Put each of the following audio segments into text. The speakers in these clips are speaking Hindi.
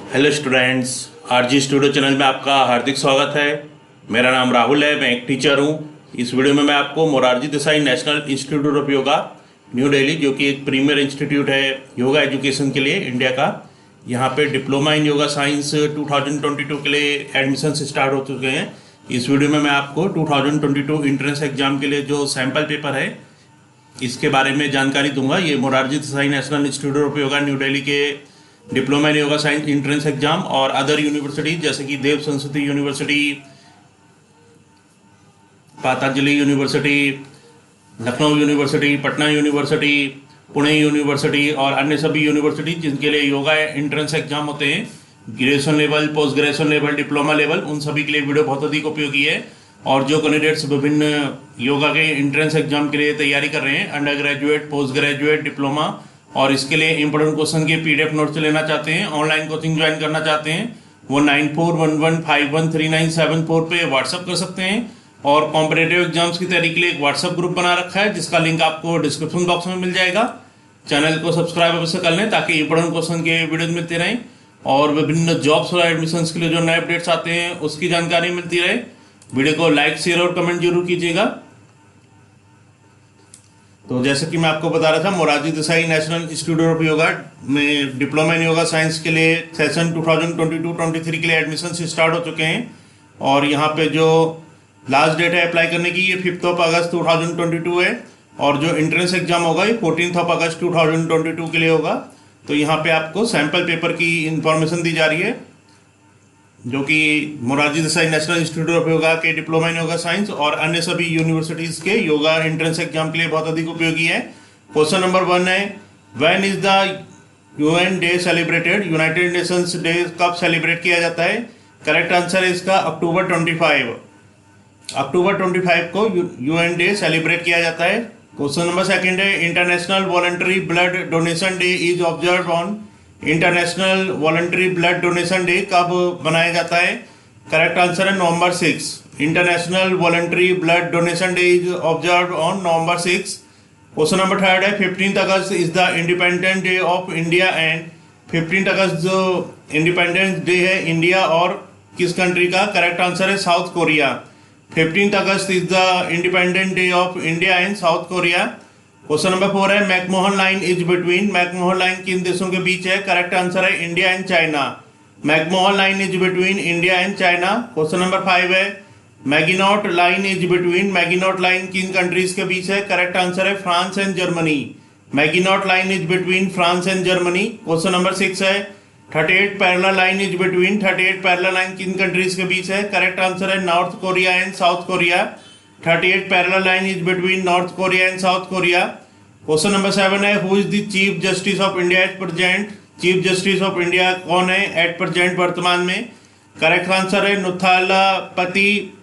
Hello students, RG studio channel में आपका हार्दिक स्वागत है। मेरा नाम राहुल है, मैं एक टीचर हूँ। इस वीडियो में मैं आपको Morarji Desai national institute of yoga new Delhi, जो कि एक प्रीमियर इंस्टीट्यूट है योगा एजुकेशन के लिए इंडिया का, यहाँ पे डिप्लोमा इन योगा साइंस 2022 के लिए एडमिशन स्टार्ट हो चुके हैं। इस वीडियो में मैं आपको 2022 इंट्रेंस एग्जाम के लिए जो सैम्पल पेपर है इसके बारे में जानकारी दूंगा। ये Morarji Desai national institute of yoga new Delhi के diploma in yoga science entrance exam और अदर यूनिवर्सिटी जैसे कि Dev Sanskriti university, Patanjali university, Lucknow university, Patna university, Pune university और अन्य सभी यूनिवर्सिटी जिनके लिए योगा इंट्रेंस एग्जाम होते हैं, graduation level, post graduation level, diploma level, उन सभी के लिए वीडियो बहुत अधिक उपयोगी है। और जो कैंडिडेट्स विभिन्न योगा के इंट्रेंस एग्जाम के लिए तैयारी कर रहे हैं, under graduate, post graduate, diploma, और इसके लिए इंपॉर्टेंट क्वेश्चन के पीडीएफ नोट्स लेना चाहते हैं, ऑनलाइन कोचिंग ज्वाइन करना चाहते हैं, वो 9411513974 पे व्हाट्सअप कर सकते हैं। और कॉम्पिटेटिव एग्जाम्स की तैयारी के लिए एक व्हाट्सअप ग्रुप बना रखा है जिसका लिंक आपको डिस्क्रिप्शन बॉक्स में मिल जाएगा। चैनल को सब्सक्राइब अवश्य कर लें ताकि इंपॉर्टेंट क्वेश्चन के वीडियो मिलते रहें और विभिन्न जॉब्स और एडमिशन के लिए जो नए अपडेट्स आते हैं उसकी जानकारी मिलती रहे। वीडियो को लाइक, शेयर और कमेंट जरूर कीजिएगा। तो जैसे कि मैं आपको बता रहा था, Morarji Desai national institute of yoga में डिप्लोमा इन योगा साइंस के लिए सेशन 2022-23 के लिए एडमिशन स्टार्ट हो चुके हैं। और यहाँ पे जो लास्ट डेट है अप्लाई करने की, ये 5 अगस्त 2022 है। और जो एंट्रेंस एग्जाम होगा ये 14 अगस्त 2022 के लिए होगा। तो यहाँ पे आपको सैम्पल पेपर की इंफॉर्मेशन दी जा रही है जो कि Morarji Desai national institute of yoga के डिप्लोमा इन योगा साइंस और अन्य सभी यूनिवर्सिटीज के योगा एंट्रेंस एग्जाम के लिए बहुत अधिक उपयोगी है। क्वेश्चन नंबर 1 है, when is the UN day celebrated? United Nations day कब सेलिब्रेट किया जाता है? करेक्ट आंसर है इसका अक्टूबर 25। अक्टूबर 25 को यूएन डे सेलिब्रेट किया जाता है। क्वेश्चन नंबर 2 है, international voluntary blood donation day is observe on? इंटरनेशनल वॉलंटरी ब्लड डोनेशन डे कब मनाया जाता है? करेक्ट आंसर है November 6। International voluntary blood donation day is observe on November 6। Question number 3 है, 15 August is the independence day of India and? 15 अगस्त जो इंडिपेंडेंस डे है इंडिया और किस कंट्री का? करेक्ट आंसर है South Korea. 15 August is the independence day of India and South Korea. Question number 4 है, McMahon line is between? McMahon line किन देशों के बीच है? करेक्ट आंसर है India and China. McMahon line is between India and China. Question number 5 है, Maginot line is between? Maginot line किन कंट्रीज के बीच है? करेक्ट आंसर है France and Germany. Maginot line is between France and Germany. Question number 6 है, 38 parallel line is between? 38 parallel line किन कंट्रीज के बीच है? करेक्ट आंसर है North Korea and South Korea. 38 parallel line is between North Korea and South Korea. Question number 7 है, who is the chief justice of India at present? Chief justice of India कौन है एट प्रेजेंट, वर्तमान में? करेक्ट आंसर है Nuthalapati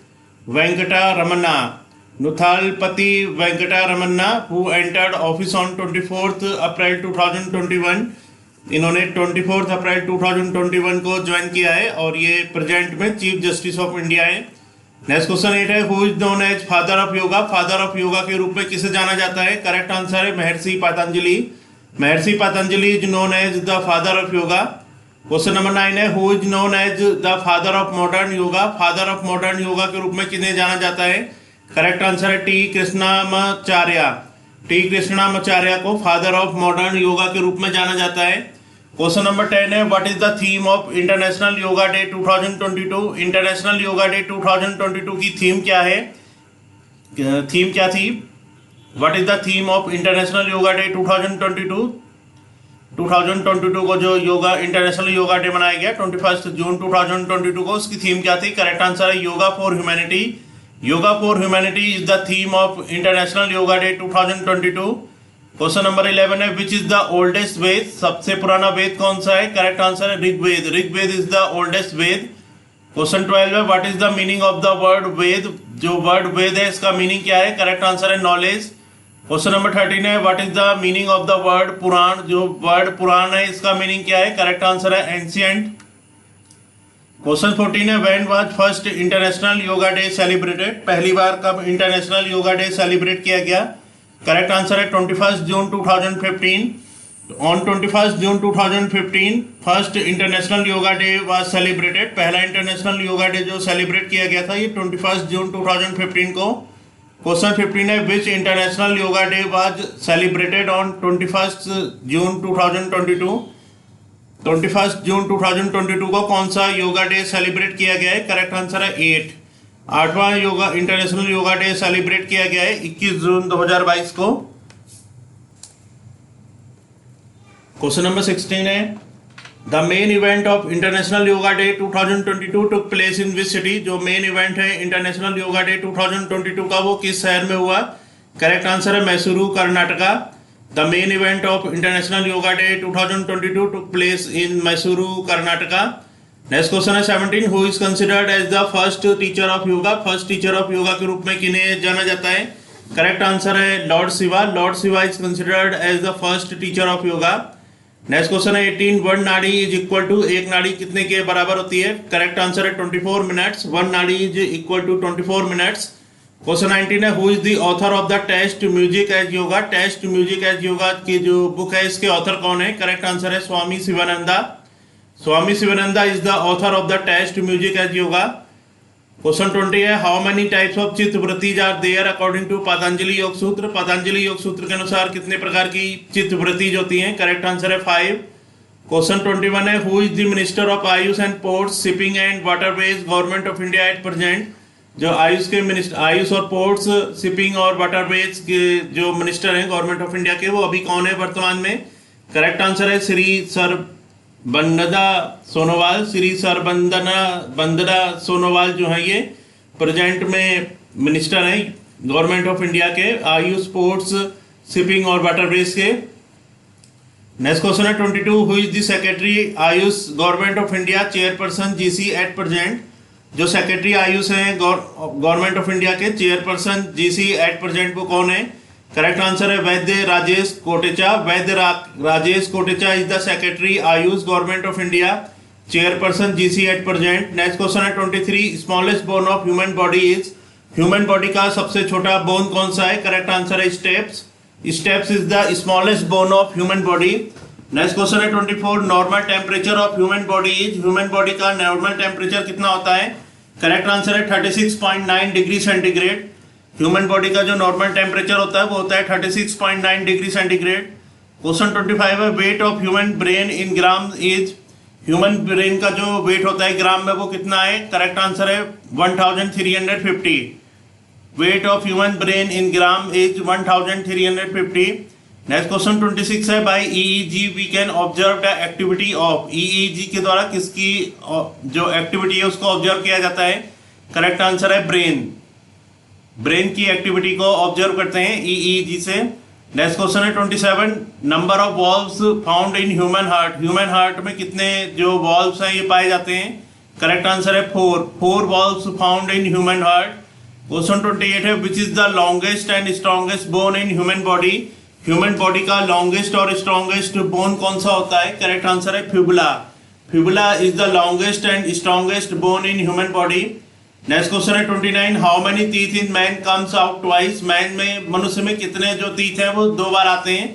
Venkata Ramana. Nuthalapati Venkata Ramana who entered office on 24 April 2021। इन्होंने 24 अप्रैल 2021 को ज्वाइन किया है और ये प्रेजेंट में चीफ जस्टिस ऑफ इंडिया है। नेक्स्ट क्वेश्चन 8 है, who is known as father of yoga? Father of yoga के रूप में किसे जाना जाता है? करेक्ट आंसर है Maharishi Patanjali. Maharishi Patanjali is known as the father of yoga. Question number 9 है, who is known as the father of modern yoga? Father of modern yoga के रूप में किन्हें जाना जाता है? करेक्ट आंसर है टी कृष्णामाचार्य। टी कृष्णामाचार्य को फादर ऑफ मॉडर्न योगा के रूप में जाना जाता है। क्वेश्चन नंबर 10 है, what is the theme of international yoga day 2022? International yoga day 2022 की थीम क्या है? थीम क्या थी? What is the theme of international yoga day 2022? 2022 को जो योगा इंटरनेशनल योगा डे मनाया गया 21 जून 2022 को, उसकी थीम क्या थी? करेक्ट आंसर है yoga for humanity. Yoga for humanity is the theme of international yoga day 2022। Question number 11 है, which is the oldest Veda? सबसे पुराना वेद कौन सा है? करेक्ट आंसर है Rigveda. Rigveda is the oldest Veda. Question 12 है, what is the meaning of the word Veda? जो वर्ड वेद है इसका मीनिंग क्या है? करेक्ट आंसर है नॉलेज। क्वेश्चन नंबर 13 है, what is the meaning of the word Purana? जो वर्ड पुराण है इसका मीनिंग क्या है? करेक्ट आंसर है एंशिएंट। क्वेश्चन 14 है, when was first international yoga day celebrated? पहली बार कब इंटरनेशनल योगा डे सेलिब्रेट किया गया? करेक्ट आंसर है 21 जून 2015। On 21st June 2015, first international yoga day was celebrated. पहला इंटरनेशनल योगा डे जो सेलिब्रेट किया गया था ये 21 जून 2015 को। क्वेश्चन 15 है, विच international yoga day was celebrated on 21 जून 2022। 21 जून 2022 को कौन सा योगा डे सेलिब्रेट किया गया है? करेक्ट आंसर है 8। आठवां yoga international yoga day celebrate किया गया है 21 जून 2022 को। क्वेश्चन नंबर 16 है, the main event of international yoga day 2022 took place in which city. जो मेन इवेंट है इंटरनेशनल योगा डे 2022 का वो किस शहर में हुआ? करेक्ट आंसर है Mysuru, Karnataka. The main event of international yoga day 2022 took place in Mysuru, Karnataka. Next question है 17, who is considered as the first teacher of yoga. First teacher of yoga के रूप में किन्हें जाना जाता है? करेक्ट आंसर है lord Shiva. Lord Shiva is considered as the first teacher of yoga. Next question है 18, one nadi is equal to, एक नाड़ी कितने के बराबर होती है? करेक्ट आंसर है 24 minutes. One nadi is equal to 24 minutes. Question 19 है, who is the author of the test music as yoga. Test music as yoga की जो बुक है इसके ऑथर कौन है? करेक्ट आंसर है Swami Sivananda. Swami Sivananda is the author of the test music as yoga. Question 20 है, how many types of chittavrittis are there according to Patanjali Yoga Sutra. Patanjali Yoga सूत्र के अनुसार कितने प्रकार की चित्तवृत्तिज होती हैं? करेक्ट आंसर है 5। क्वेश्चन 21 है, who is the minister of Ayush and ports, shipping and waterways, government of India at present. जो आयुष के मिनिस्टर, आयुष और पोर्ट्स, शिपिंग और वाटरवेज के जो मिनिस्टर हैं गवर्नमेंट ऑफ इंडिया के, वो अभी कौन है वर्तमान में? करेक्ट आंसर है श्री सरबंदना सोनोवाल। श्री सरबंदना सोनोवाल जो है ये प्रेजेंट में मिनिस्टर हैं गवर्नमेंट ऑफ इंडिया के आयुष, पोर्ट्स, शिपिंग और वाटरवेज के। नेक्स्ट क्वेश्चन है 22, who is the secretary Ayush government of India, chairperson GC at present. जो सेक्रेटरी आयुष हैं गवर्नमेंट ऑफ इंडिया के चेयरपर्सन जीसी एट प्रेजेंट वो कौन है? करेक्ट आंसर है वैद्य राजेश कोटेचा। वैद्य Rajesh Kotecha is the secretary Ayush government of India, chairperson GC at present. Next question है 23, smallest bone of human body is. Human body का सबसे छोटा बोन कौन सा है? करेक्ट आंसर है steps. Steps is the smallest bone of human body. Next question है 24, normal temperature of human body is. Human body का नॉर्मल टेम्परेचर कितना होता है? करेक्ट आंसर है 36.9 डिग्री सेंटीग्रेड। ह्यूमन बॉडी का जो नॉर्मल टेम्परेचर होता है वो होता है 36.9 डिग्री सेंटीग्रेड। क्वेश्चन 25 है, wait of human brain in gram is. Human brain का जो वेट होता है ग्राम में वो कितना है? करेक्ट आंसर है 1350। Weight of human brain in gram is 1350। Next question 26 है, by EEG we can observe the activity of. EEG के द्वारा किसकी जो एक्टिविटी है उसको ऑब्जर्व किया जाता है? करेक्ट आंसर है ब्रेन की एक्टिविटी को ऑब्जर्व करते हैं ईईजी से। नेक्स्ट क्वेश्चन है 27, number of valves found in human heart. Human heart में कितने जो वॉल्व्स हैं ये पाए जाते हैं? करेक्ट आंसर है 4 valves found in human heart. Question 28 है, which is the longest and strongest bone in human body. Human body का लॉन्गेस्ट और स्ट्रॉन्गेस्ट बोन कौन सा होता है? करेक्ट आंसर है fibula. Fibula is the longest and strongest bone in human body. Next question है 29, how many teeth in man comes out twice. Man में, मनुष्य में कितने जो टीथ हैं वो 2 बार आते हैं?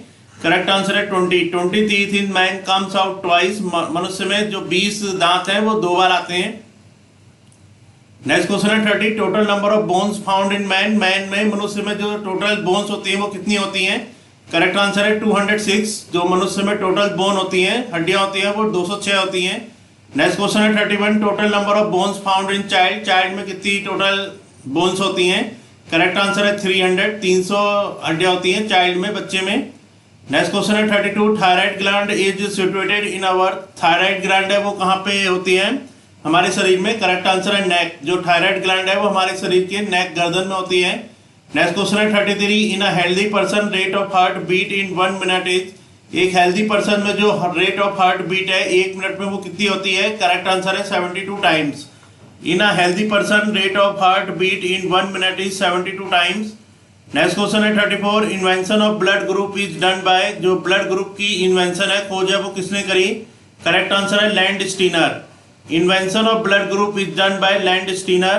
करेक्ट आंसर है 20 teeth in man comes out twice. मनुष्य में जो 20 दांत हैं वो 2 बार आते हैं। नेक्स्ट क्वेश्चन है 30, total number of bones found in man. Man में, मनुष्य में जो टोटल बोन्स होती हैं वो कितनी होती हैं? करेक्ट आंसर है 206। जो मनुष्य में टोटल बोन होती हैं, हड्डियां होती हैं, वो 206 होती हैं। नेक्स्ट क्वेश्चन है 31, total number of bones found in child. Child में कितनी टोटल बोन्स होती हैं? करेक्ट आंसर है 300 हड्डियां होती हैं चाइल्ड में, बच्चे में। नेक्स्ट क्वेश्चन है 32, thyroid gland is situated in our. Thyroid gland है वो कहाँ पे होती है? हमारे शरीर में। करेक्ट आंसर है नेक। जो थायराइड ग्लैंड है वो हमारे शरीर के नेक, गर्दन में होती है। नेक्स्ट क्वेश्चन है 33, in a healthy person rate of heart beat in 1 minute is. एक हेल्दी पर्सन में जो रेट ऑफ हार्ट बीट है 1 मिनट में वो कितनी होती है? करेक्ट आंसर है 72 times. In a healthy person rate of heart beat in 1 minute is 72 times. Next question है 34, invention of blood group is done by. जो ब्लड ग्रुप की इन्वेंशन है, खोज है, वो किसने करी? करेक्ट आंसर है Landsteiner. Invention of blood group is done by Landsteiner.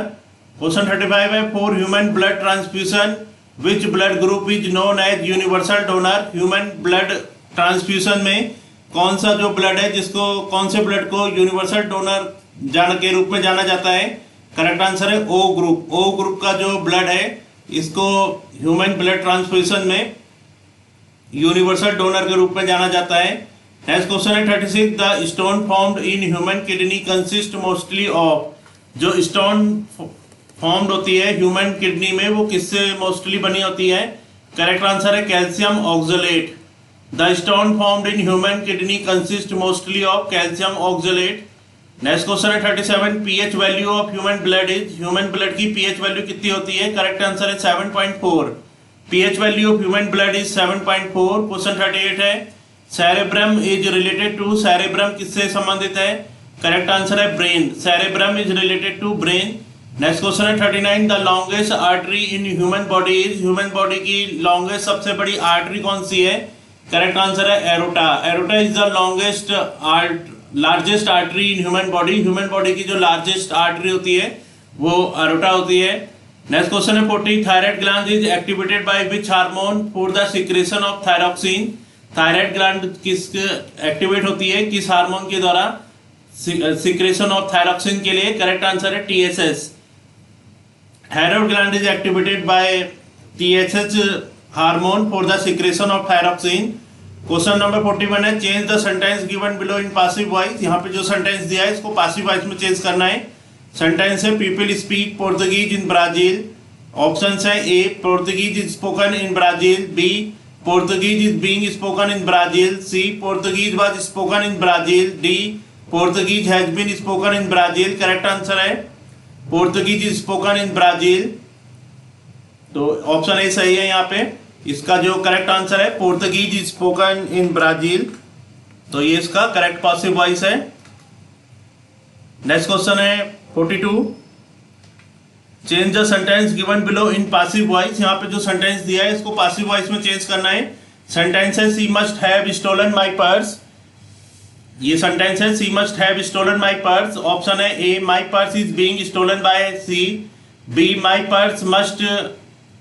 Question 35 है, for human blood transfusion which blood group is known as universal donor. Human blood transfusion में कौन सा जो ब्लड है जिसको कौन से ब्लड को यूनिवर्सल डोनर के रूप में जाना जाता है? करेक्ट आंसर है ओ ग्रुप। ओ ग्रुप का जो ब्लड है इसको ह्यूमन ब्लड ट्रांसफ्यूजन में यूनिवर्सल डोनर के रूप में जाना जाता है। नेक्स्ट क्वेश्चन है 36, the stone formed in human kidney consist mostly of. जो स्टोन फॉर्म्ड होती है ह्यूमन किडनी में वो किससे मोस्टली बनी होती है? करेक्ट आंसर है calcium oxalate. The stone formed in human kidney consist mostly of calcium oxalate. Next question है 37, pH value of human blood is. Human blood की पीएच वैल्यू कितनी होती है? करेक्ट आंसर है 7.4। PH value of human blood is 7.4। Question 38 है, cerebrum is related to. Cerebrum किससे संबंधित है? करेक्ट आंसर है brain. Cerebrum is related to brain. Next question है 39, the longest artery in human body is. Human body की लॉन्गेस्ट सबसे बड़ी आर्टरी कौन सी है? करेक्ट आंसर है aorta. Aorta is the longest largest artery in human body. Human body की जो लार्जेस्ट आर्टरी होती है वो एरोटा होती है। नेक्स्ट क्वेश्चन है 40, thyroid gland is activated by which hormone for the secretion of thyroxine. Thyroid gland किस एक्टिवेट होती है, किस हार्मोन के द्वारा? सिक्रेशन ऑफ थायरॉक्सिन के लिए। करेक्ट आंसर है TSH. Thyroid gland is activated by TSH hormone for the secretion of thyroxine. Question number 41 है, change the sentence given below in passive voice. यहाँ पे जो सेंटेंस दिया है इसको पासिव वॉइस में चेंज करना है। सेंटेंस है, people speak Portuguese in Brazil. Option है A, Portuguese is spoken in Brazil. B, Portuguese is being spoken in Brazil. C, Portuguese was spoken in Brazil. D, Portuguese has been spoken in Brazil. Correct answer है Portuguese is spoken in Brazil. तो ऑप्शन ए सही है यहाँ पे। इसका जो करेक्ट आंसर है Portuguese is spoken in Brazil. तो ये इसका करेक्ट पासिव वॉइस है। नेक्स्ट क्वेश्चन है 42, change the sentence given below in passive voice. यहाँ पे जो सेंटेंस दिया है इसको पासिव वॉइस में चेंज करना है। सेंटेंस है, she must have stolen my purse. ये सेंटेंस है, she must have stolen my purse. Option है A, my purse is being stolen by she. B, my purse must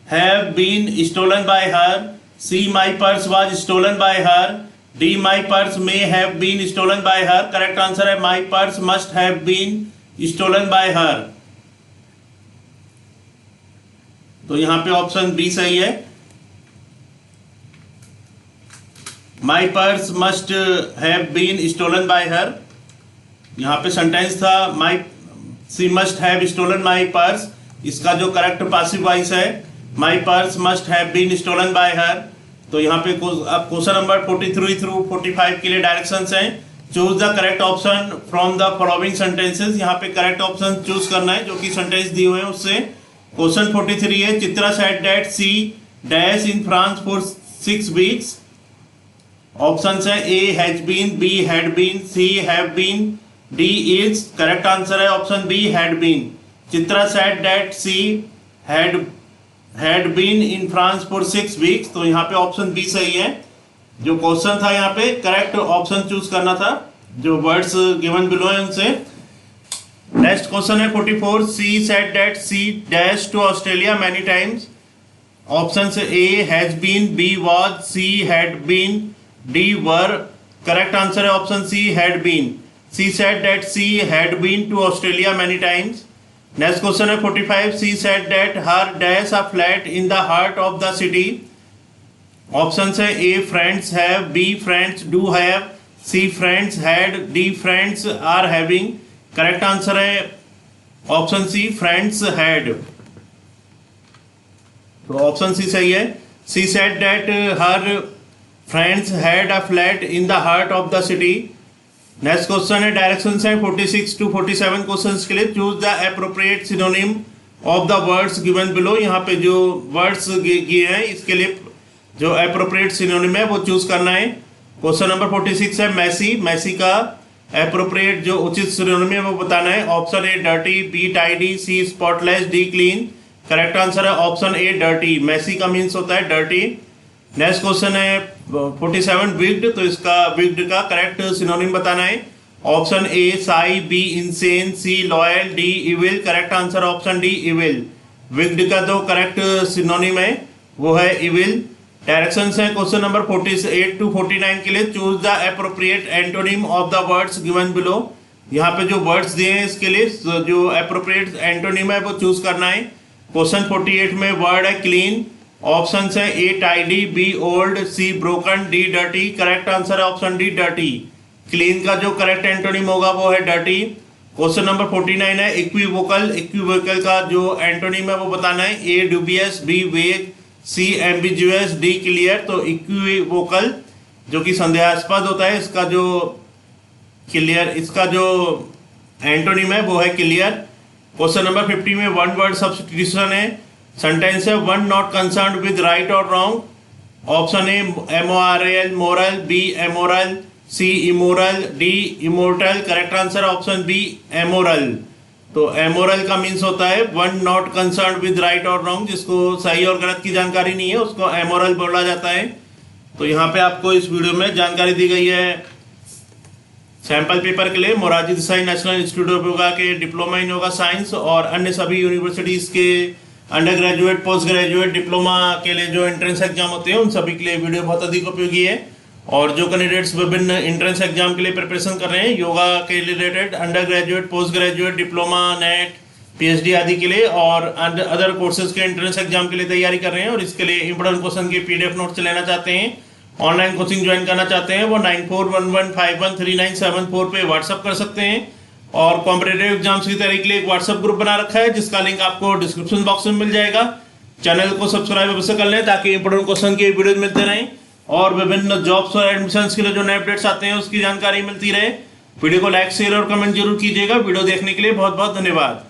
have been stolen by her. C, my purse was stolen by her. D, my purse may have been stolen by her. Correct answer है my purse must have been stolen by her. तो यहां पे ऑप्शन बी सही है। My purse must have been stolen by her. यहाँ पे सेंटेंस था my she must have stolen my purse. इसका जो करेक्ट पासिव वॉइस है my purse must have been stolen by her. तो यहाँ पे अब क्वेश्चन नंबर 43 थ्रू 45 के लिए डायरेक्शंस हैं। Choose the correct option from the following sentences. यहाँ पे करेक्ट ऑप्शन चूज करना है जो कि सेंटेंस दिए हुए हैं उससे। क्वेश्चन 43 है, Chitra said that she dash in France for 6 weeks. Option है A, has been. B, had been. C, have been. D, is. Correct answer है option B, had been. Chitra said that she had been in France for 6 weeks. तो यहाँ पे ऑप्शन बी सही है। जो क्वेश्चन था यहाँ पे करेक्ट ऑप्शन चूज करना था, जो वर्ड्स गिवन बिलो है उनसे। नेक्स्ट क्वेश्चन है 44, she said that she dash to Australia many times. Option से A, has been. B, was. C, had been. D, were. Correct answer है option C, had been. She said that she had been to Australia many times. Next question है 45, she said that her dash a flat in the heart of the city. Option है A, friends have. B, friends do have. C, friends had. D, friends are having. Correct answer है ऑप्शन सी, फ्रेंड्स हैड। तो ऑप्शन सी सही है। She said that her friends had a flat in the heart of the city. Next question है डायरेक्शन है 46 टू 47 क्वेश्चंस के लिए। Choose the appropriate synonym of the words given below. यहाँ पे जो वर्ड्स दिए हैं इसके लिए जो एप्रोप्रिएट सिनोनिम है वो चूज करना है। क्वेश्चन नंबर 46 है, मैसी। मैसी का एप्रोप्रिएट जो उचित सिनोनिम है वो बताना है। Option A, dirty. B, tidy. C, spotless. D, clean. Correct answer है ऑप्शन ए, डर्टी। मैसी का मीन्स होता है डर्टी। नेक्स्ट क्वेश्चन है 47, विग्ड। तो इसका विग्ड का करेक्ट सिनोनिम बताना है। Option A, shy. B, insane. C, loyal. D, evil. Correct answer option D, evil. Wicked का जो करेक्ट सिनोनिम है वो है इविल। डायरेक्शंस हैं क्वेश्चन नंबर 48 to 49 के लिए। Choose the appropriate antonym of the words given below. यहाँ पे जो वर्ड्स दिए हैं इसके लिए जो एप्रोप्रिएट एंटोनिम है वो चूज करना है। क्वेश्चन 48 में वर्ड है क्लीन। ऑप्शन है A tidy, B old, C broken, D dirty. Correct answer है ऑप्शन डी डर्टी। क्लीन का जो करेक्ट एंटोनिम होगा वो है डर्टी। क्वेश्चन नंबर 49 है इक्विवोकल। इक्विवोकल का जो एंटोनिम है वो बताना है। ए ड्यूबियस, बी वेग, सी एम्बिग्युअस, डी क्लियर। तो इक्विवोकल जो कि संदेहास्पद होता है, इसका जो एंटोनिम है वो है क्लियर। क्वेश्चन नंबर 50 में वन वर्ड सब्स्टिट्यूशन है। सेंटेंस है one not concerned with right और wrong. Option A M O R L moral, B amoral, C immoral, D immortal. Correct answer option B amoral. तो एमोरल का मीन्स होता है one not concern with right और रॉन्ग, जिसको सही और गलत की जानकारी नहीं है उसको एमोरल बोला जाता है। तो यहाँ पे आपको इस वीडियो में जानकारी दी गई है सैंपल पेपर के लिए Morarji Desai national institute of yoga के डिप्लोमा इन योगा साइंस और अन्य सभी यूनिवर्सिटीज़ के under graduate, post graduate, diploma के लिए जो एंट्रेंस एग्जाम होते हैं उन सभी के लिए वीडियो बहुत अधिक उपयोगी है। और जो कैंडिडेट्स विभिन्न एंट्रेंस एग्जाम के लिए प्रिपरेशन कर रहे हैं योगा के related, under graduate, post graduate, diploma, net, PhD आदि के लिए और अदर कोर्सेज के एंट्रेंस एग्जाम के लिए तैयारी कर रहे हैं और इसके लिए इंपोर्टेंट क्वेश्चन के पीडीएफ नोट्स लेना चाहते हैं, ऑनलाइन कोचिंग ज्वाइन करना चाहते हैं, वो 9411513974 पे व्हाट्सअप कर सकते हैं। और कॉम्पिटेटिव एग्जाम्स की तैयारी के लिए एक व्हाट्सअप ग्रुप बना रखा है जिसका लिंक आपको डिस्क्रिप्शन बॉक्स में मिल जाएगा। चैनल को सब्सक्राइब अवश्य कर लें ताकि इंपोर्टेंट क्वेश्चन के वीडियो मिलते रहें और विभिन्न जॉब्स और एडमिशंस के लिए जो नए अपडेट्स आते हैं उसकी जानकारी मिलती रहे। वीडियो को लाइक, शेयर और कमेंट जरूर कीजिएगा। वीडियो देखने के लिए बहुत बहुत धन्यवाद।